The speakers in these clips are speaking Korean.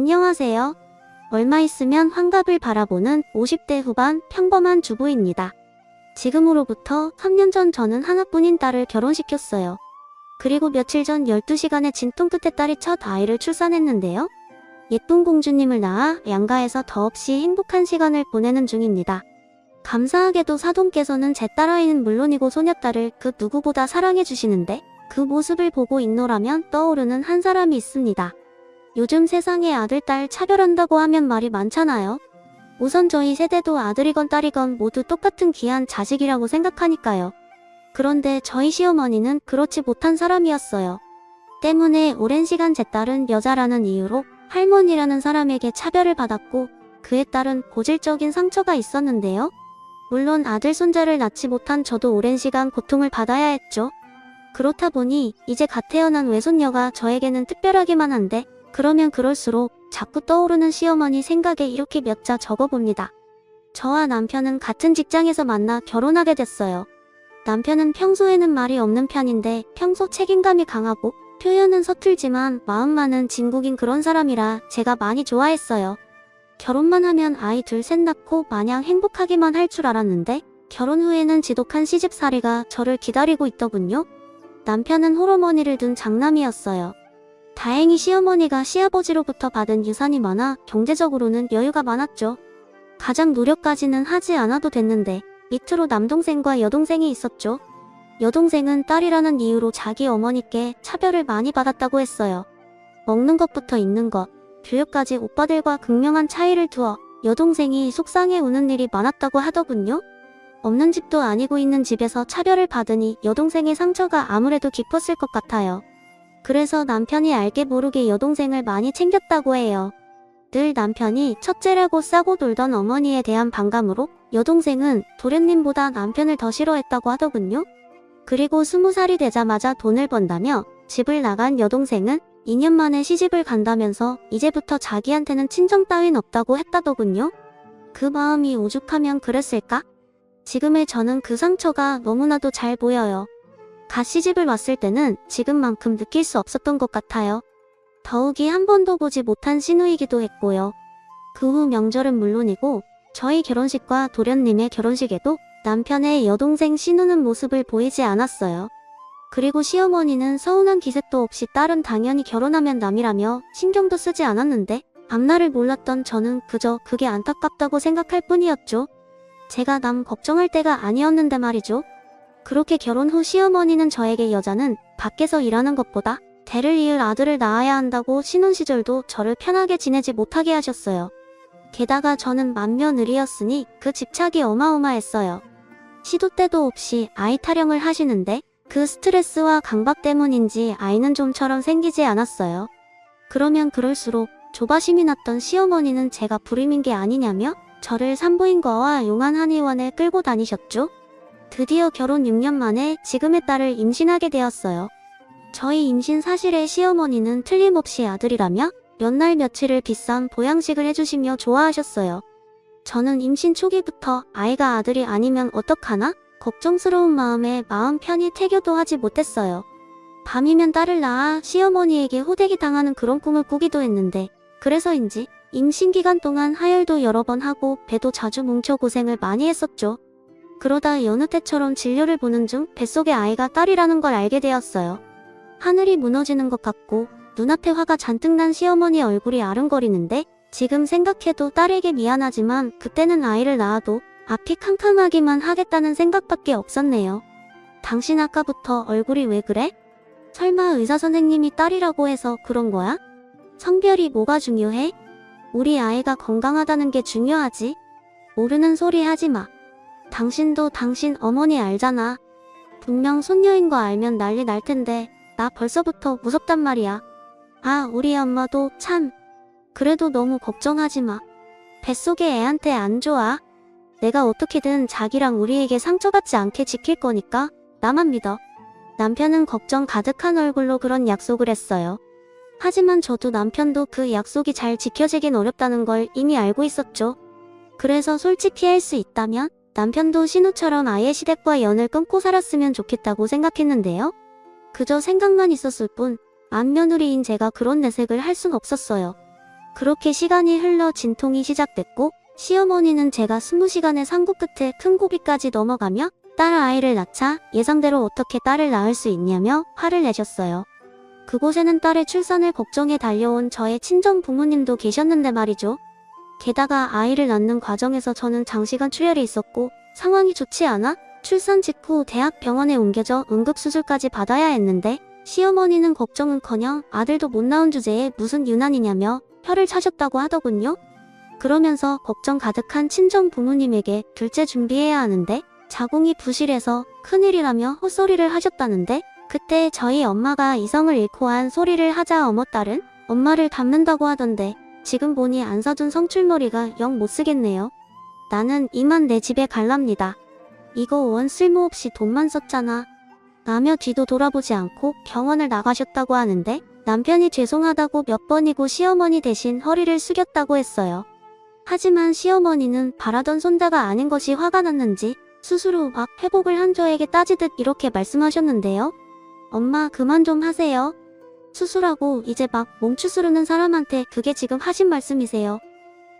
안녕하세요. 얼마 있으면 환갑을 바라보는 50대 후반 평범한 주부입니다. 지금으로부터 3년 전 저는 하나뿐인 딸을 결혼시켰어요. 그리고 며칠 전 12시간의 진통 끝에 딸이 첫 아이를 출산했는데요. 예쁜 공주님을 낳아 양가에서 더없이 행복한 시간을 보내는 중입니다. 감사하게도 사돈께서는 제 딸아이는 물론이고 소녀딸을 그 누구보다 사랑해주시는데 그 모습을 보고 있노라면 떠오르는 한 사람이 있습니다. 요즘 세상에 아들, 딸 차별한다고 하면 말이 많잖아요. 우선 저희 세대도 아들이건 딸이건 모두 똑같은 귀한 자식이라고 생각하니까요. 그런데 저희 시어머니는 그렇지 못한 사람이었어요. 때문에 오랜 시간 제 딸은 여자라는 이유로 할머니라는 사람에게 차별을 받았고 그에 따른 고질적인 상처가 있었는데요. 물론 아들, 손자를 낳지 못한 저도 오랜 시간 고통을 받아야 했죠. 그렇다 보니 이제 갓 태어난 외손녀가 저에게는 특별하기만 한데 그러면 그럴수록 자꾸 떠오르는 시어머니 생각에 이렇게 몇 자 적어봅니다. 저와 남편은 같은 직장에서 만나 결혼하게 됐어요. 남편은 평소에는 말이 없는 편인데 평소 책임감이 강하고 표현은 서툴지만 마음만은 진국인 그런 사람이라 제가 많이 좋아했어요. 결혼만 하면 아이 둘 셋 낳고 마냥 행복하기만 할 줄 알았는데 결혼 후에는 지독한 시집살이가 저를 기다리고 있더군요. 남편은 홀어머니를 둔 장남이었어요. 다행히 시어머니가 시아버지로부터 받은 유산이 많아 경제적으로는 여유가 많았죠. 가장 노력까지는 하지 않아도 됐는데 밑으로 남동생과 여동생이 있었죠. 여동생은 딸이라는 이유로 자기 어머니께 차별을 많이 받았다고 했어요. 먹는 것부터 입는 것, 교육까지 오빠들과 극명한 차이를 두어 여동생이 속상해 우는 일이 많았다고 하더군요. 없는 집도 아니고 있는 집에서 차별을 받으니 여동생의 상처가 아무래도 깊었을 것 같아요. 그래서 남편이 알게 모르게 여동생을 많이 챙겼다고 해요. 늘 남편이 첫째라고 싸고 돌던 어머니에 대한 반감으로 여동생은 도련님보다 남편을 더 싫어했다고 하더군요. 그리고 20살이 되자마자 돈을 번다며 집을 나간 여동생은 2년 만에 시집을 간다면서 이제부터 자기한테는 친정 따윈 없다고 했다더군요. 그 마음이 오죽하면 그랬을까? 지금의 저는 그 상처가 너무나도 잘 보여요. 갓 시집을 왔을 때는 지금만큼 느낄 수 없었던 것 같아요. 더욱이 한 번도 보지 못한 시누이기도 했고요. 그 후 명절은 물론이고 저희 결혼식과 도련님의 결혼식에도 남편의 여동생 시누는 모습을 보이지 않았어요. 그리고 시어머니는 서운한 기색도 없이 딸은 당연히 결혼하면 남이라며 신경도 쓰지 않았는데 앞날을 몰랐던 저는 그저 그게 안타깝다고 생각할 뿐이었죠. 제가 남 걱정할 때가 아니었는데 말이죠. 그렇게 결혼 후 시어머니는 저에게 여자는 밖에서 일하는 것보다 대를 이을 아들을 낳아야 한다고 신혼시절도 저를 편하게 지내지 못하게 하셨어요. 게다가 저는 맏며느리였으니 그 집착이 어마어마했어요. 시도 때도 없이 아이 타령을 하시는데 그 스트레스와 강박 때문인지 아이는 좀처럼 생기지 않았어요. 그러면 그럴수록 조바심이 났던 시어머니는 제가 불임인 게 아니냐며 저를 산부인과와 용한 한의원에 끌고 다니셨죠. 드디어 결혼 6년 만에 지금의 딸을 임신하게 되었어요. 저희 임신 사실에 시어머니는 틀림없이 아들이라며 몇 날 며칠을 비싼 보양식을 해주시며 좋아하셨어요. 저는 임신 초기부터 아이가 아들이 아니면 어떡하나 걱정스러운 마음에 마음 편히 태교도 하지 못했어요. 밤이면 딸을 낳아 시어머니에게 호되기 당하는 그런 꿈을 꾸기도 했는데 그래서인지 임신 기간 동안 하혈도 여러 번 하고 배도 자주 뭉쳐 고생을 많이 했었죠. 그러다 여느 때처럼 진료를 보는 중 뱃속의 아이가 딸이라는 걸 알게 되었어요. 하늘이 무너지는 것 같고 눈앞에 화가 잔뜩 난 시어머니 얼굴이 아른거리는데 지금 생각해도 딸에게 미안하지만 그때는 아이를 낳아도 앞이 캄캄하기만 하겠다는 생각밖에 없었네요. 당신 아까부터 얼굴이 왜 그래? 설마 의사 선생님이 딸이라고 해서 그런 거야? 성별이 뭐가 중요해? 우리 아이가 건강하다는 게 중요하지. 모르는 소리 하지 마. 당신도 당신 어머니 알잖아. 분명 손녀인 거 알면 난리 날 텐데 나 벌써부터 무섭단 말이야. 아, 우리 엄마도 참. 그래도 너무 걱정하지 마. 뱃속에 애한테 안 좋아. 내가 어떻게든 자기랑 우리에게 상처받지 않게 지킬 거니까 나만 믿어. 남편은 걱정 가득한 얼굴로 그런 약속을 했어요. 하지만 저도 남편도 그 약속이 잘 지켜지긴 어렵다는 걸 이미 알고 있었죠. 그래서 솔직히 할 수 있다면 남편도 신우처럼 아예 시댁과 연을 끊고 살았으면 좋겠다고 생각했는데요. 그저 생각만 있었을 뿐 맏며느리인 제가 그런 내색을 할 순 없었어요. 그렇게 시간이 흘러 진통이 시작됐고 시어머니는 제가 20시간의 상고 끝에 큰 고비까지 넘어가며 딸 아이를 낳자 예상대로 어떻게 딸을 낳을 수 있냐며 화를 내셨어요. 그곳에는 딸의 출산을 걱정해 달려온 저의 친정 부모님도 계셨는데 말이죠. 게다가 아이를 낳는 과정에서 저는 장시간 출혈이 있었고 상황이 좋지 않아 출산 직후 대학병원에 옮겨져 응급수술까지 받아야 했는데 시어머니는 걱정은커녕 아들도 못 낳은 주제에 무슨 유난이냐며 혀를 차셨다고 하더군요. 그러면서 걱정 가득한 친정 부모님에게 둘째 준비해야 하는데 자궁이 부실해서 큰일이라며 헛소리를 하셨다는데 그때 저희 엄마가 이성을 잃고 한 소리를 하자 어머 딸은 엄마를 닮는다고 하던데 지금 보니 안 사준 성출머리가 영 못쓰겠네요. 나는 이만 내 집에 갈랍니다. 이거 원 쓸모없이 돈만 썼잖아. 라며 뒤도 돌아보지 않고 병원을 나가셨다고 하는데 남편이 죄송하다고 몇 번이고 시어머니 대신 허리를 숙였다고 했어요. 하지만 시어머니는 바라던 손자가 아닌 것이 화가 났는지 수술 후 막 회복을 한 저에게 따지듯 이렇게 말씀하셨는데요. 엄마 그만 좀 하세요. 수술하고 이제 막 몸추스르는 사람한테 그게 지금 하신 말씀이세요.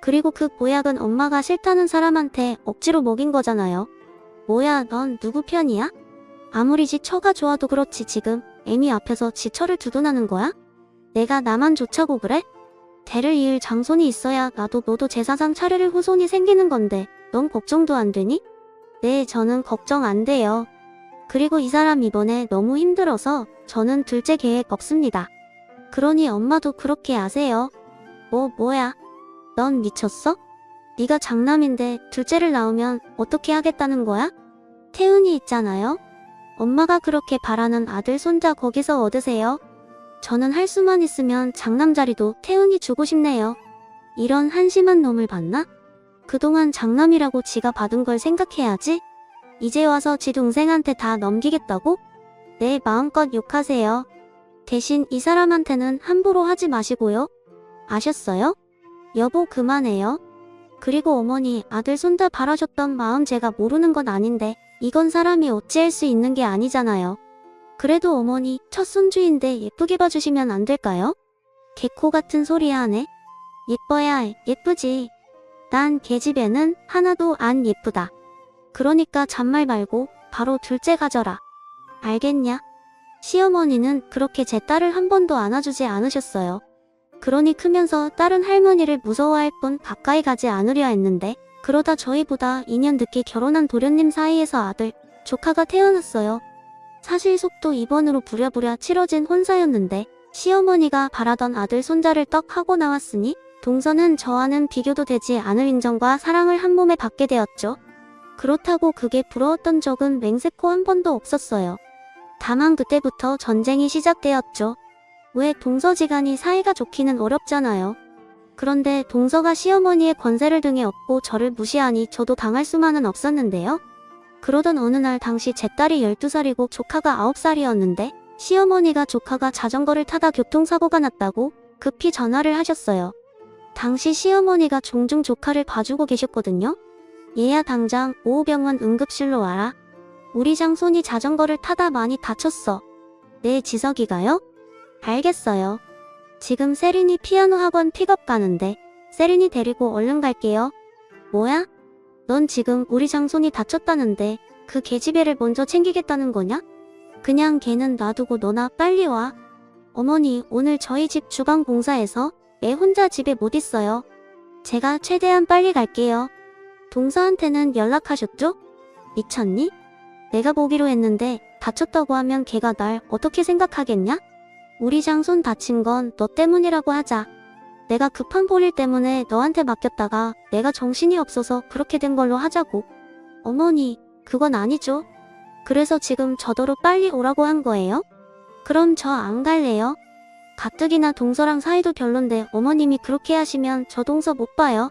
그리고 그 보약은 엄마가 싫다는 사람한테 억지로 먹인 거잖아요. 뭐야 넌 누구 편이야? 아무리 지 처가 좋아도 그렇지 지금 애미 앞에서 지 처를 두둔하는 거야? 내가 나만 좋자고 그래? 대를 이을 장손이 있어야 나도 너도 제사상 차례를 후손이 생기는 건데 넌 걱정도 안 되니? 네 저는 걱정 안 돼요. 그리고 이 사람 이번에 너무 힘들어서 저는 둘째 계획 없습니다. 그러니 엄마도 그렇게 아세요. 뭐야? 넌 미쳤어? 네가 장남인데 둘째를 낳으면 어떻게 하겠다는 거야? 태훈이 있잖아요. 엄마가 그렇게 바라는 아들 손자 거기서 얻으세요. 저는 할 수만 있으면 장남자리도 태훈이 주고 싶네요. 이런 한심한 놈을 봤나? 그동안 장남이라고 지가 받은 걸 생각해야지. 이제 와서 지 동생한테 다 넘기겠다고? 네 마음껏 욕하세요. 대신 이 사람한테는 함부로 하지 마시고요. 아셨어요? 여보 그만해요. 그리고 어머니 아들 손자 바라셨던 마음 제가 모르는 건 아닌데 이건 사람이 어찌할 수 있는 게 아니잖아요. 그래도 어머니 첫 손주인데 예쁘게 봐주시면 안 될까요? 개코 같은 소리 하네. 예뻐야 예쁘지. 난 계집애는 하나도 안 예쁘다. 그러니까 잔말 말고 바로 둘째 가져라. 알겠냐? 시어머니는 그렇게 제 딸을 한 번도 안아주지 않으셨어요. 그러니 크면서 딸은 할머니를 무서워할 뿐 가까이 가지 않으려 했는데 그러다 저희보다 2년 늦게 결혼한 도련님 사이에서 아들, 조카가 태어났어요. 사실 속도 2번으로 부랴부랴 치러진 혼사였는데 시어머니가 바라던 아들 손자를 떡 하고 나왔으니 동서는 저와는 비교도 되지 않을 인정과 사랑을 한 몸에 받게 되었죠. 그렇다고 그게 부러웠던 적은 맹세코 한 번도 없었어요. 다만 그때부터 전쟁이 시작되었죠. 왜 동서지간이 사이가 좋기는 어렵잖아요. 그런데 동서가 시어머니의 권세를 등에 업고 저를 무시하니 저도 당할 수만은 없었는데요. 그러던 어느 날 당시 제 딸이 12살이고 조카가 9살이었는데 시어머니가 조카가 자전거를 타다 교통사고가 났다고 급히 전화를 하셨어요. 당시 시어머니가 종종 조카를 봐주고 계셨거든요. 얘야 당장 오호병원 응급실로 와라. 우리 장손이 자전거를 타다 많이 다쳤어. 네 지석이가요? 알겠어요. 지금 세린이 피아노 학원 픽업 가는데 세린이 데리고 얼른 갈게요. 뭐야? 넌 지금 우리 장손이 다쳤다는데 그 계집애를 먼저 챙기겠다는 거냐? 그냥 걔는 놔두고 너나 빨리 와. 어머니 오늘 저희 집 주방 공사해서 애 혼자 집에 못 있어요. 제가 최대한 빨리 갈게요. 동서한테는 연락하셨죠? 미쳤니? 내가 보기로 했는데 다쳤다고 하면 걔가 날 어떻게 생각하겠냐? 우리 장손 다친 건 너 때문이라고 하자. 내가 급한 볼일 때문에 너한테 맡겼다가 내가 정신이 없어서 그렇게 된 걸로 하자고. 어머니, 그건 아니죠. 그래서 지금 저더러 빨리 오라고 한 거예요? 그럼 저 안 갈래요. 가뜩이나 동서랑 사이도 별론데 어머님이 그렇게 하시면 저 동서 못 봐요.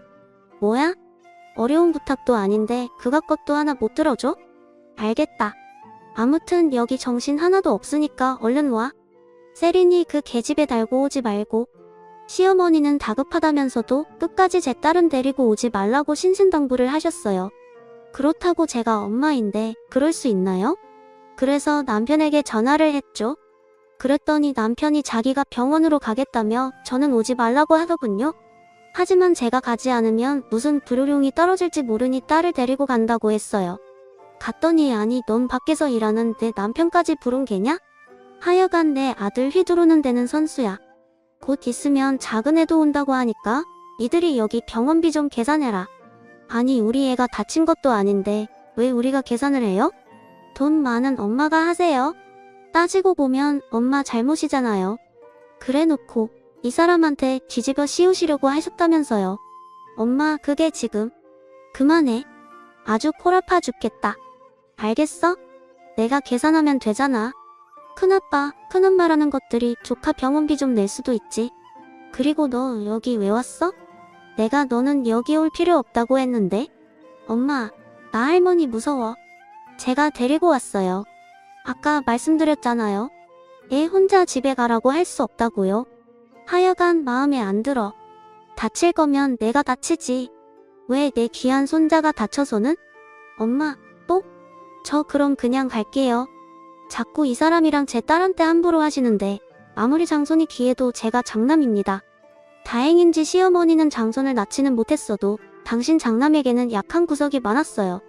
뭐야? 어려운 부탁도 아닌데 그깟 것도 하나 못 들어줘? 알겠다. 아무튼 여기 정신 하나도 없으니까 얼른 와. 세린이 그 계집애 달고 오지 말고. 시어머니는 다급하다면서도 끝까지 제 딸은 데리고 오지 말라고 신신당부를 하셨어요. 그렇다고 제가 엄마인데 그럴 수 있나요? 그래서 남편에게 전화를 했죠. 그랬더니 남편이 자기가 병원으로 가겠다며 저는 오지 말라고 하더군요. 하지만 제가 가지 않으면 무슨 불효령이 떨어질지 모르니 딸을 데리고 간다고 했어요. 갔더니 아니 넌 밖에서 일하는 내 남편까지 부른 개냐? 하여간 내 아들 휘두르는 데는 선수야. 곧 있으면 작은 애도 온다고 하니까 이들이 여기 병원비 좀 계산해라. 아니 우리 애가 다친 것도 아닌데 왜 우리가 계산을 해요? 돈 많은 엄마가 하세요. 따지고 보면 엄마 잘못이잖아요. 그래놓고 이 사람한테 뒤집어 씌우시려고 하셨다면서요. 엄마 그게 지금. 그만해. 아주 코라파 죽겠다. 알겠어? 내가 계산하면 되잖아. 큰아빠, 큰엄마라는 것들이 조카 병원비 좀 낼 수도 있지. 그리고 너 여기 왜 왔어? 내가 너는 여기 올 필요 없다고 했는데. 엄마, 나 할머니 무서워. 제가 데리고 왔어요. 아까 말씀드렸잖아요. 애 혼자 집에 가라고 할 수 없다고요. 하여간 마음에 안 들어. 다칠 거면 내가 다치지. 왜 내 귀한 손자가 다쳐서는? 엄마, 또? 저 그럼 그냥 갈게요. 자꾸 이 사람이랑 제 딸한테 함부로 하시는데 아무리 장손이 귀해도 제가 장남입니다. 다행인지 시어머니는 장손을 낳지는 못했어도 당신 장남에게는 약한 구석이 많았어요.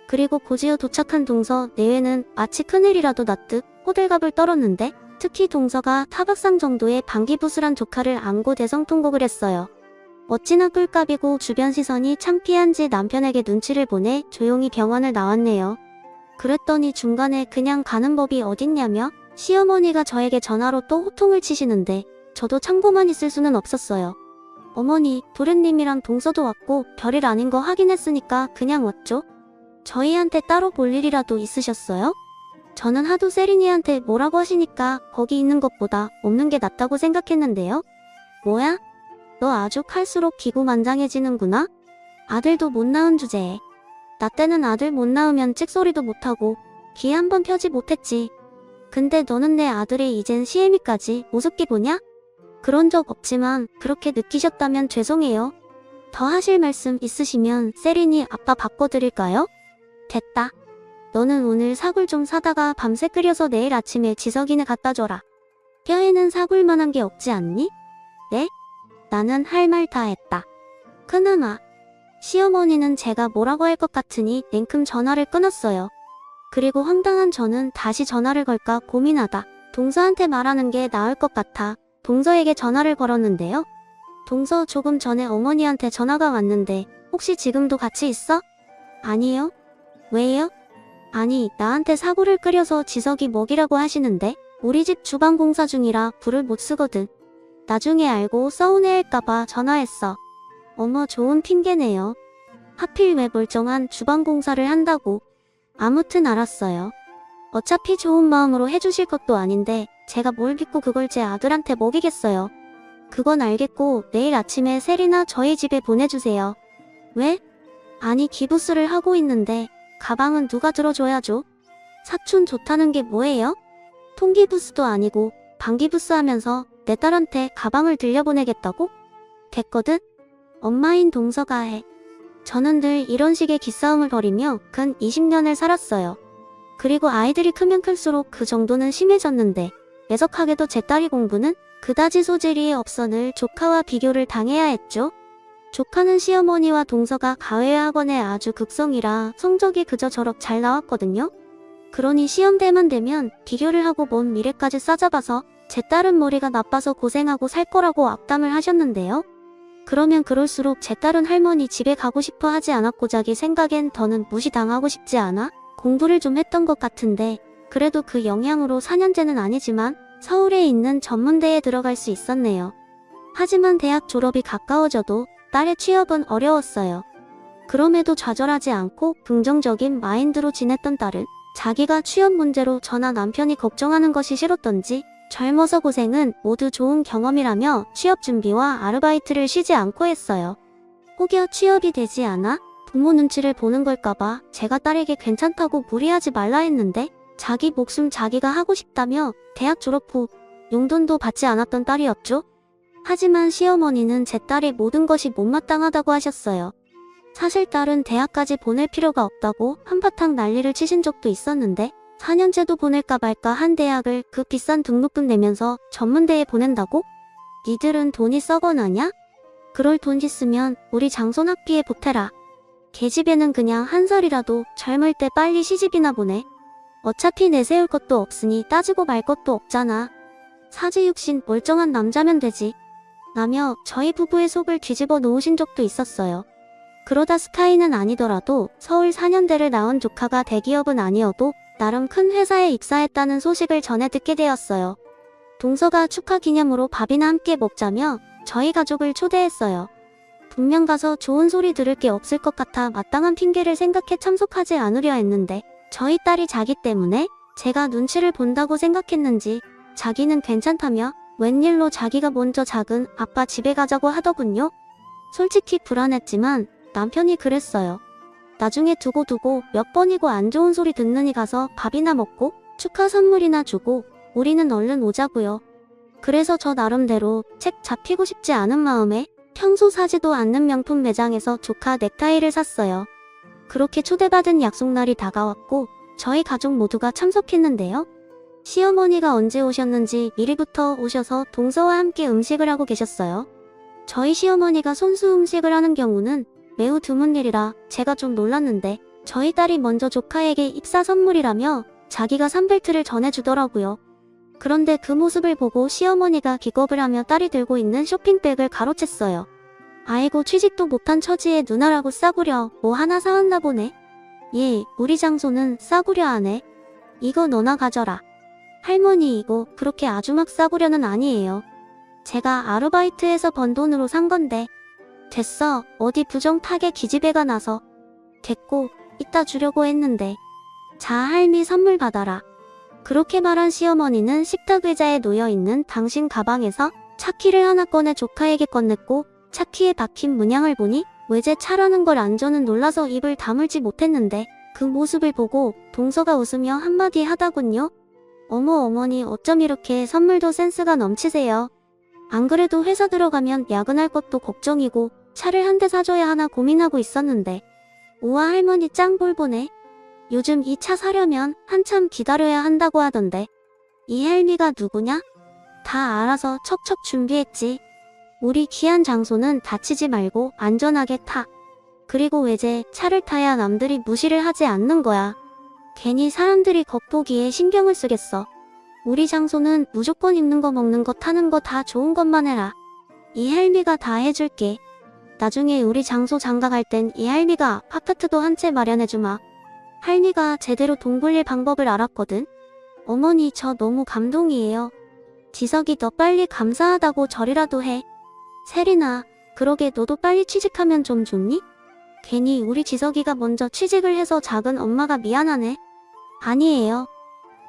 그리고 고지어 도착한 동서 내외는 마치 큰일이라도 났듯 호들갑을 떨었는데 특히 동서가 타박상 정도의 방기부슬한 조카를 안고 대성통곡을 했어요. 어찌나 꿀값이고 주변 시선이 창피한지 남편에게 눈치를 보내 조용히 병원을 나왔네요. 그랬더니 중간에 그냥 가는 법이 어딨냐며 시어머니가 저에게 전화로 또 호통을 치시는데 저도 참고만 있을 수는 없었어요. 어머니, 도련님이랑 동서도 왔고 별일 아닌 거 확인했으니까 그냥 왔죠? 저희한테 따로 볼 일이라도 있으셨어요? 저는 하도 세린이한테 뭐라고 하시니까 거기 있는 것보다 없는 게 낫다고 생각했는데요. 뭐야? 너 아주 칼수록 기고만장해지는구나? 아들도 못 낳은 주제에. 나 때는 아들 못 낳으면 찍소리도 못하고 귀 한 번 펴지 못했지. 근데 너는 내 아들이 이젠 시애미까지 우습게 보냐? 그런 적 없지만 그렇게 느끼셨다면 죄송해요. 더 하실 말씀 있으시면 세린이 아빠 바꿔드릴까요? 됐다. 너는 오늘 사골 좀 사다가 밤새 끓여서 내일 아침에 지석이네 갖다 줘라. 뼈에는 사골만한 게 없지 않니? 네? 나는 할 말 다 했다. 큰엄마. 시어머니는 제가 뭐라고 할 것 같으니 냉큼 전화를 끊었어요. 그리고 황당한 저는 다시 전화를 걸까 고민하다 동서한테 말하는 게 나을 것 같아 동서에게 전화를 걸었는데요. 동서 조금 전에 어머니한테 전화가 왔는데 혹시 지금도 같이 있어? 아니요. 왜요? 아니 나한테 사골을 끓여서 지석이 먹이라고 하시는데 우리 집 주방 공사 중이라 불을 못 쓰거든. 나중에 알고 서운해할까봐 전화했어. 어머 좋은 핑계네요. 하필 왜 멀쩡한 주방 공사를 한다고. 아무튼 알았어요. 어차피 좋은 마음으로 해주실 것도 아닌데 제가 뭘 믿고 그걸 제 아들한테 먹이겠어요. 그건 알겠고 내일 아침에 세리나 저희 집에 보내주세요. 왜? 아니 기부스를 하고 있는데 가방은 누가 들어줘야죠? 사촌 좋다는 게 뭐예요? 통기부스도 아니고 방기부스 하면서 내 딸한테 가방을 들려보내겠다고? 됐거든? 엄마인 동서가 해. 저는 늘 이런 식의 기싸움을 벌이며 근 20년을 살았어요. 그리고 아이들이 크면 클수록 그 정도는 심해졌는데 애석하게도 제 딸이 공부는 그다지 소질이 없어 늘 조카와 비교를 당해야 했죠. 조카는 시어머니와 동서가 가외 학원에 아주 극성이라 성적이 그저 저럭 잘 나왔거든요. 그러니 시험 때만 되면 비교를 하고 먼 미래까지 싸잡아서 제 딸은 머리가 나빠서 고생하고 살 거라고 앞담을 하셨는데요. 그러면 그럴수록 제 딸은 할머니 집에 가고 싶어 하지 않았고 자기 생각엔 더는 무시당하고 싶지 않아 공부를 좀 했던 것 같은데 그래도 그 영향으로 4년제는 아니지만 서울에 있는 전문대에 들어갈 수 있었네요. 하지만 대학 졸업이 가까워져도 딸의 취업은 어려웠어요. 그럼에도 좌절하지 않고 긍정적인 마인드로 지냈던 딸은 자기가 취업 문제로 저나 남편이 걱정하는 것이 싫었던지 젊어서 고생은 모두 좋은 경험이라며 취업 준비와 아르바이트를 쉬지 않고 했어요. 혹여 취업이 되지 않아 부모 눈치를 보는 걸까봐 제가 딸에게 괜찮다고 무리하지 말라 했는데 자기 목숨 자기가 하고 싶다며 대학 졸업 후 용돈도 받지 않았던 딸이었죠. 하지만 시어머니는 제 딸의 모든 것이 못마땅하다고 하셨어요. 사실 딸은 대학까지 보낼 필요가 없다고 한바탕 난리를 치신 적도 있었는데 4년제도 보낼까 말까 한 대학을 그 비싼 등록금 내면서 전문대에 보낸다고? 니들은 돈이 썩어나냐? 그럴 돈 있으면 우리 장손 학비에 보태라. 계집애는 그냥 한 살이라도 젊을 때 빨리 시집이나 보내. 어차피 내세울 것도 없으니 따지고 말 것도 없잖아. 사지육신 멀쩡한 남자면 되지. 라며 저희 부부의 속을 뒤집어 놓으신 적도 있었어요. 그러다 스카이는 아니더라도 서울 4년대를 나온 조카가 대기업은 아니어도 나름 큰 회사에 입사했다는 소식을 전해 듣게 되었어요. 동서가 축하 기념으로 밥이나 함께 먹자며 저희 가족을 초대했어요. 분명 가서 좋은 소리 들을 게 없을 것 같아 마땅한 핑계를 생각해 참석하지 않으려 했는데 저희 딸이 자기 때문에 제가 눈치를 본다고 생각했는지 자기는 괜찮다며 웬일로 자기가 먼저 작은 아빠 집에 가자고 하더군요. 솔직히 불안했지만 남편이 그랬어요. 나중에 두고 몇 번이고 안 좋은 소리 듣느니 가서 밥이나 먹고 축하 선물이나 주고 우리는 얼른 오자고요. 그래서 저 나름대로 책 잡히고 싶지 않은 마음에 평소 사지도 않는 명품 매장에서 조카 넥타이를 샀어요. 그렇게 초대받은 약속날이 다가왔고 저희 가족 모두가 참석했는데요. 시어머니가 언제 오셨는지 미리부터 오셔서 동서와 함께 음식을 하고 계셨어요. 저희 시어머니가 손수 음식을 하는 경우는 매우 드문 일이라 제가 좀 놀랐는데 저희 딸이 먼저 조카에게 입사 선물이라며 자기가 산 벨트를 전해주더라고요. 그런데 그 모습을 보고 시어머니가 기겁을 하며 딸이 들고 있는 쇼핑백을 가로챘어요. 아이고 취직도 못한 처지에 누나라고 싸구려 뭐 하나 사왔나 보네. 예, 우리 장소는 싸구려 안 해. 이거 너나 가져라. 할머니 이거 그렇게 아주 막 싸구려는 아니에요. 제가 아르바이트해서 번 돈으로 산 건데. 됐어, 어디 부정타게 기집애가 나서. 됐고, 이따 주려고 했는데. 자, 할미 선물 받아라. 그렇게 말한 시어머니는 식탁 의자에 놓여있는 당신 가방에서 차키를 하나 꺼내 조카에게 건넸고 차키에 박힌 문양을 보니 외제차라는 걸 안저는 놀라서 입을 다물지 못했는데 그 모습을 보고 동서가 웃으며 한마디 하더군요. 어머 어머니 어쩜 이렇게 선물도 센스가 넘치세요. 안 그래도 회사 들어가면 야근할 것도 걱정이고 차를 한 대 사줘야 하나 고민하고 있었는데 우와 할머니 짱 볼보네. 요즘 이 차 사려면 한참 기다려야 한다고 하던데 이 헬미가 누구냐? 다 알아서 척척 준비했지. 우리 귀한 장소는 다치지 말고 안전하게 타. 그리고 외제 차를 타야 남들이 무시를 하지 않는 거야. 괜히 사람들이 겉보기에 신경을 쓰겠어. 우리 장소는 무조건 입는 거 먹는 거 타는 거 다 좋은 것만 해라. 이 헬미가 다 해줄게. 나중에 우리 장소 장가갈 땐 이 헬미가 아파트도 한 채 마련해주마. 할미가 제대로 돈 벌릴 방법을 알았거든. 어머니 저 너무 감동이에요. 지석이 너 빨리 감사하다고 절이라도 해. 세린아, 그러게 너도 빨리 취직하면 좀 좋니? 괜히 우리 지석이가 먼저 취직을 해서 작은 엄마가 미안하네. 아니에요.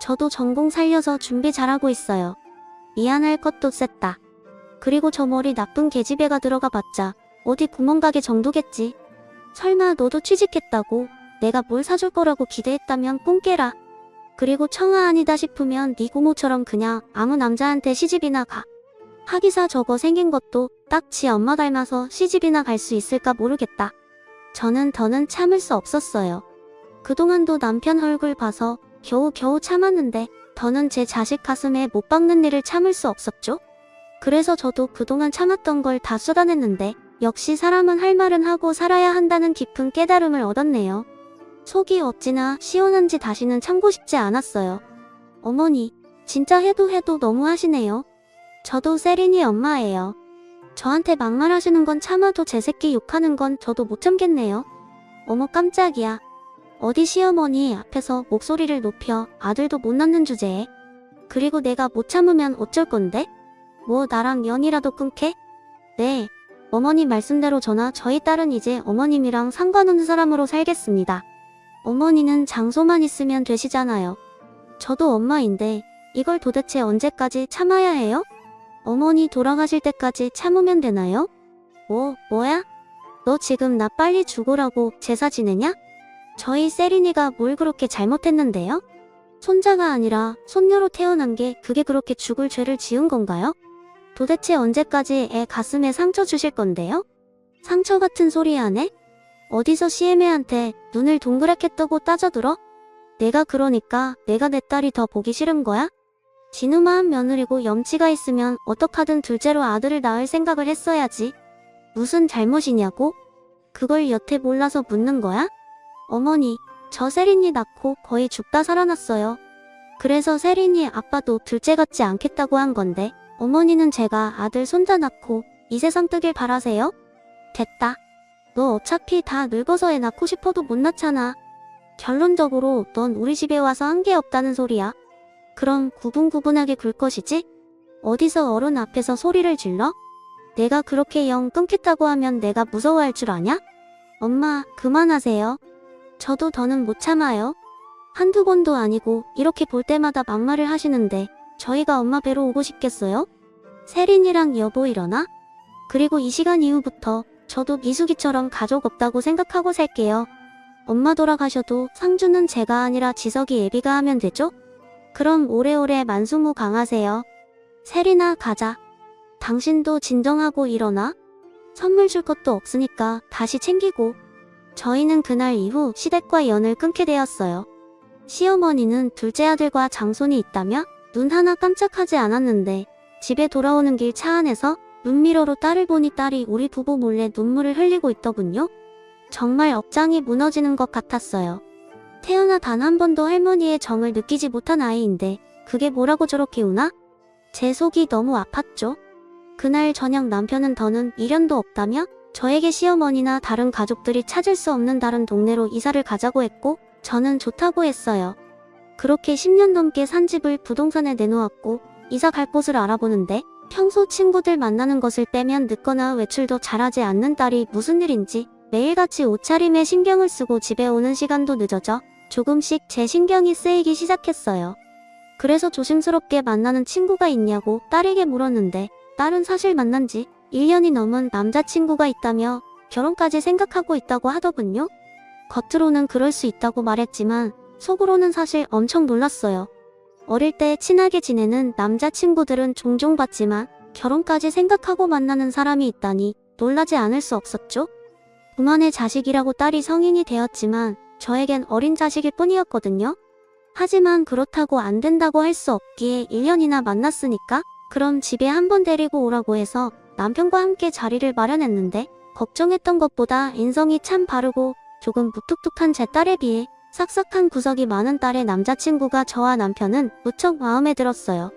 저도 전공 살려서 준비 잘하고 있어요. 미안할 것도 셌다. 그리고 저 머리 나쁜 계집애가 들어가 봤자 어디 구멍가게 정도겠지. 설마 너도 취직했다고 내가 뭘 사줄 거라고 기대했다면 꿈 깨라. 그리고 청아 아니다 싶으면 네 고모처럼 그냥 아무 남자한테 시집이나 가. 하기사 저거 생긴 것도 딱 지 엄마 닮아서 시집이나 갈 수 있을까 모르겠다. 저는 더는 참을 수 없었어요. 그동안도 남편 얼굴 봐서 겨우 참았는데 더는 제 자식 가슴에 못 박는 일을 참을 수 없었죠. 그래서 저도 그동안 참았던 걸 다 쏟아냈는데 역시 사람은 할 말은 하고 살아야 한다는 깊은 깨달음을 얻었네요. 속이 어찌나 시원한지 다시는 참고 싶지 않았어요. 어머니, 진짜 해도 너무 하시네요. 저도 세린이 엄마예요. 저한테 막말하시는 건 참아도 제 새끼 욕하는 건 저도 못 참겠네요. 어머 깜짝이야. 어디 시어머니 앞에서 목소리를 높여 아들도 못 낳는 주제에. 그리고 내가 못 참으면 어쩔 건데? 뭐 나랑 연이라도 끊게? 네, 어머니 말씀대로 저희 딸은 이제 어머님이랑 상관없는 사람으로 살겠습니다. 어머니는 장소만 있으면 되시잖아요. 저도 엄마인데 이걸 도대체 언제까지 참아야 해요? 어머니 돌아가실 때까지 참으면 되나요? 뭐야? 너 지금 나 빨리 죽으라고 제사 지내냐? 저희 세린이가 뭘 그렇게 잘못했는데요? 손자가 아니라 손녀로 태어난 게 그게 그렇게 죽을 죄를 지은 건가요? 도대체 언제까지 애 가슴에 상처 주실 건데요? 상처 같은 소리 하네? 어디서 시애매한테 눈을 동그랗게 뜨고 따져들어? 내가 그러니까 내가 내 딸이 더 보기 싫은 거야? 진우마한 며느리고 염치가 있으면 어떡하든 둘째로 아들을 낳을 생각을 했어야지. 무슨 잘못이냐고? 그걸 여태 몰라서 묻는 거야? 어머니, 저 세린이 낳고 거의 죽다 살아났어요. 그래서 세린이 아빠도 둘째 같지 않겠다고 한 건데 어머니는 제가 아들 손자 낳고 이 세상 뜨길 바라세요? 됐다. 너 어차피 다 늙어서 애 낳고 싶어도 못 낳잖아. 결론적으로 넌 우리 집에 와서 한 게 없다는 소리야. 그럼 구분구분하게 굴 것이지? 어디서 어른 앞에서 소리를 질러? 내가 그렇게 영 끊겠다고 하면 내가 무서워할 줄 아냐? 엄마, 그만하세요. 저도 더는 못 참아요. 한두 번도 아니고 이렇게 볼 때마다 막말을 하시는데 저희가 엄마 뵈러 오고 싶겠어요? 세린이랑 여보 일어나? 그리고 이 시간 이후부터 저도 미숙이처럼 가족 없다고 생각하고 살게요. 엄마 돌아가셔도 상주는 제가 아니라 지석이 애비가 하면 되죠? 그럼 오래오래 만수무강하세요. 세린아, 가자. 당신도 진정하고 일어나. 선물 줄 것도 없으니까 다시 챙기고. 저희는 그날 이후 시댁과 연을 끊게 되었어요. 시어머니는 둘째 아들과 장손이 있다며 눈 하나 깜짝하지 않았는데 집에 돌아오는 길 차 안에서 눈미러로 딸을 보니 딸이 우리 부부 몰래 눈물을 흘리고 있더군요. 정말 억장이 무너지는 것 같았어요. 태어나 단 한 번도 할머니의 정을 느끼지 못한 아이인데 그게 뭐라고 저렇게 우나? 제 속이 너무 아팠죠. 그날 저녁 남편은 더는 미련도 없다며 저에게 시어머니나 다른 가족들이 찾을 수 없는 다른 동네로 이사를 가자고 했고 저는 좋다고 했어요. 그렇게 10년 넘게 산 집을 부동산에 내놓았고 이사 갈 곳을 알아보는데 평소 친구들 만나는 것을 빼면 늦거나 외출도 잘하지 않는 딸이 무슨 일인지 매일같이 옷차림에 신경을 쓰고 집에 오는 시간도 늦어져 조금씩 제 신경이 쓰이기 시작했어요. 그래서 조심스럽게 만나는 친구가 있냐고 딸에게 물었는데 딸은 사실 만난 지 1년이 넘은 남자친구가 있다며 결혼까지 생각하고 있다고 하더군요. 겉으로는 그럴 수 있다고 말했지만 속으로는 사실 엄청 놀랐어요. 어릴 때 친하게 지내는 남자친구들은 종종 봤지만 결혼까지 생각하고 만나는 사람이 있다니 놀라지 않을 수 없었죠. 부만의 자식이라고 딸이 성인이 되었지만 저에겐 어린 자식일 뿐이었거든요. 하지만 그렇다고 안 된다고 할 수 없기에 1년이나 만났으니까 그럼 집에 한번 데리고 오라고 해서 남편과 함께 자리를 마련했는데 걱정했던 것보다 인성이 참 바르고 조금 무뚝뚝한 제 딸에 비해 싹싹한 구석이 많은 딸의 남자친구가 저와 남편은 무척 마음에 들었어요.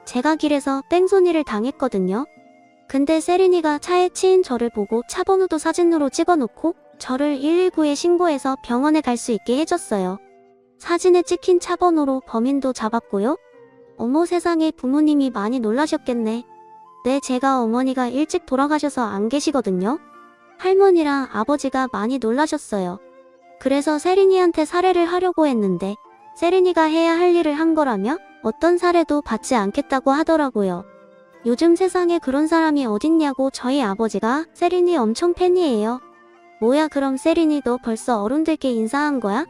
제가 길에서 뺑소니를 당했거든요. 근데 세린이가 차에 치인 저를 보고 차 번호도 사진으로 찍어놓고 저를 119에 신고해서 병원에 갈 수 있게 해줬어요. 사진에 찍힌 차 번호로 범인도 잡았고요. 어머 세상에, 부모님이 많이 놀라셨겠네. 네, 제가 어머니가 일찍 돌아가셔서 안 계시거든요. 할머니랑 아버지가 많이 놀라셨어요. 그래서 세린이한테 살해를 하려고 했는데 세린이가 해야 할 일을 한 거라며 어떤 살해도 받지 않겠다고 하더라고요. 요즘 세상에 그런 사람이 어딨냐고 저희 아버지가 세린이 엄청 팬이에요. 뭐야, 그럼 세린이 너 벌써 어른들께 인사한 거야?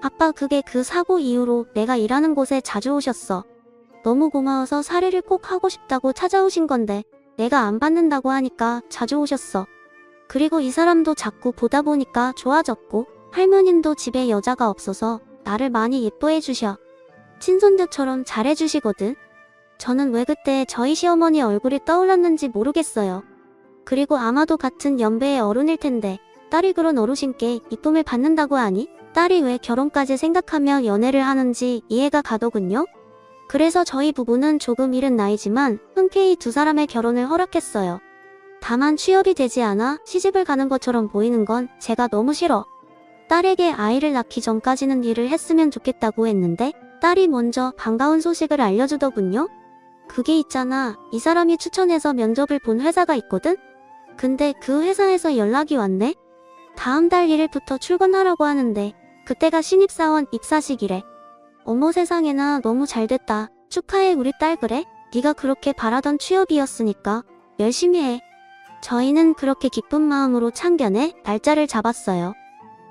아빠, 그게 그 사고 이후로 내가 일하는 곳에 자주 오셨어. 너무 고마워서 살해를 꼭 하고 싶다고 찾아오신 건데 내가 안 받는다고 하니까 자주 오셨어. 그리고 이 사람도 자꾸 보다 보니까 좋아졌고 할머님도 집에 여자가 없어서 나를 많이 예뻐해 주셔. 친손자처럼 잘해주시거든. 저는 왜 그때 저희 시어머니 얼굴이 떠올랐는지 모르겠어요. 그리고 아마도 같은 연배의 어른일 텐데 딸이 그런 어르신께 이쁨을 받는다고 하니 딸이 왜 결혼까지 생각하며 연애를 하는지 이해가 가더군요. 그래서 저희 부부는 조금 이른 나이지만 흔쾌히 두 사람의 결혼을 허락했어요. 다만 취업이 되지 않아 시집을 가는 것처럼 보이는 건 제가 너무 싫어. 딸에게 아이를 낳기 전까지는 일을 했으면 좋겠다고 했는데 딸이 먼저 반가운 소식을 알려주더군요. 그게 있잖아, 이 사람이 추천해서 면접을 본 회사가 있거든? 근데 그 회사에서 연락이 왔네? 다음 달 1일부터 출근하라고 하는데 그때가 신입사원 입사식이래. 어머 세상에나, 너무 잘됐다. 축하해 우리 딸. 그래? 네가 그렇게 바라던 취업이었으니까 열심히 해. 저희는 그렇게 기쁜 마음으로 참견해 날짜를 잡았어요.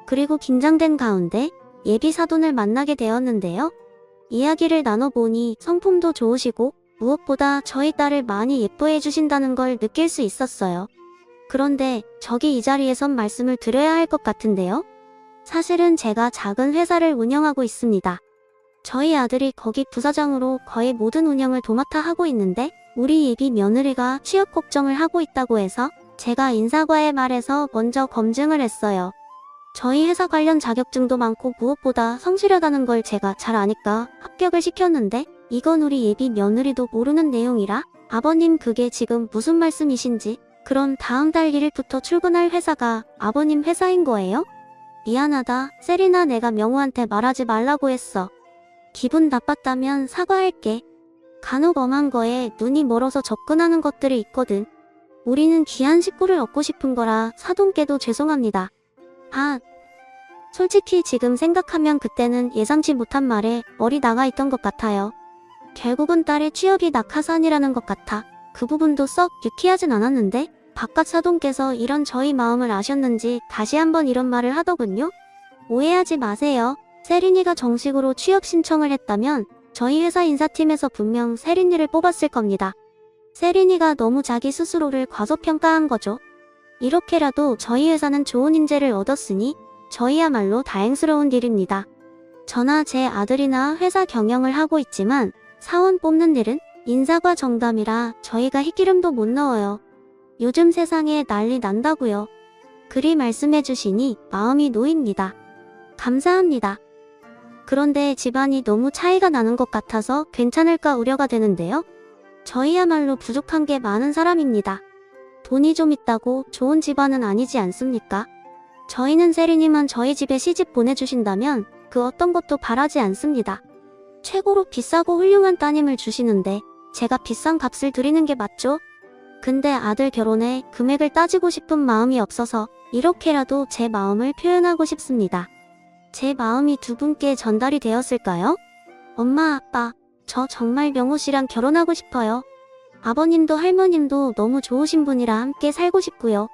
그리고 긴장된 가운데 예비 사돈을 만나게 되었는데요. 이야기를 나눠보니 성품도 좋으시고 무엇보다 저희 딸을 많이 예뻐해 주신다는 걸 느낄 수 있었어요. 그런데 저기 이 자리에선 말씀을 드려야 할 것 같은데요. 사실은 제가 작은 회사를 운영하고 있습니다. 저희 아들이 거기 부사장으로 거의 모든 운영을 도맡아 하고 있는데 우리 예비 며느리가 취업 걱정을 하고 있다고 해서 제가 인사과에 말해서 먼저 검증을 했어요. 저희 회사 관련 자격증도 많고 무엇보다 성실하다는 걸 제가 잘 아니까 합격을 시켰는데 이건 우리 예비 며느리도 모르는 내용이라 아버님 그게 지금 무슨 말씀이신지 그럼 다음 달 1일부터 출근할 회사가 아버님 회사인 거예요? 미안하다 세리나 내가 명호한테 말하지 말라고 했어. 기분 나빴다면 사과할게. 간혹 엄한 거에 눈이 멀어서 접근하는 것들이 있거든. 우리는 귀한 식구를 얻고 싶은 거라 사돈께도 죄송합니다. 아, 솔직히 지금 생각하면 그때는 예상치 못한 말에 머리 나가 있던 것 같아요. 결국은 딸의 취업이 낙하산이라는 것 같아 그 부분도 썩 유쾌하진 않았는데 바깥 사돈께서 이런 저희 마음을 아셨는지 다시 한번 이런 말을 하더군요. 오해하지 마세요. 세린이가 정식으로 취업 신청을 했다면 저희 회사 인사팀에서 분명 세린이를 뽑았을 겁니다. 세린이가 너무 자기 스스로를 과소평가한 거죠. 이렇게라도 저희 회사는 좋은 인재를 얻었으니 저희야말로 다행스러운 일입니다. 저나 제 아들이나 회사 경영을 하고 있지만 사원 뽑는 일은 인사과 정담이라 저희가 희기름도 못 넣어요. 요즘 세상에 난리 난다고요. 그리 말씀해 주시니 마음이 놓입니다. 감사합니다. 그런데 집안이 너무 차이가 나는 것 같아서 괜찮을까 우려가 되는데요. 저희야말로 부족한 게 많은 사람입니다. 돈이 좀 있다고 좋은 집안은 아니지 않습니까? 저희는 세린이만 저희 집에 시집 보내주신다면 그 어떤 것도 바라지 않습니다. 최고로 비싸고 훌륭한 따님을 주시는데 제가 비싼 값을 드리는 게 맞죠? 근데 아들 결혼에 금액을 따지고 싶은 마음이 없어서 이렇게라도 제 마음을 표현하고 싶습니다. 제 마음이 두 분께 전달이 되었을까요? 엄마, 아빠, 저 정말 명호 씨랑 결혼하고 싶어요. 아버님도 할머님도 너무 좋으신 분이라 함께 살고 싶고요.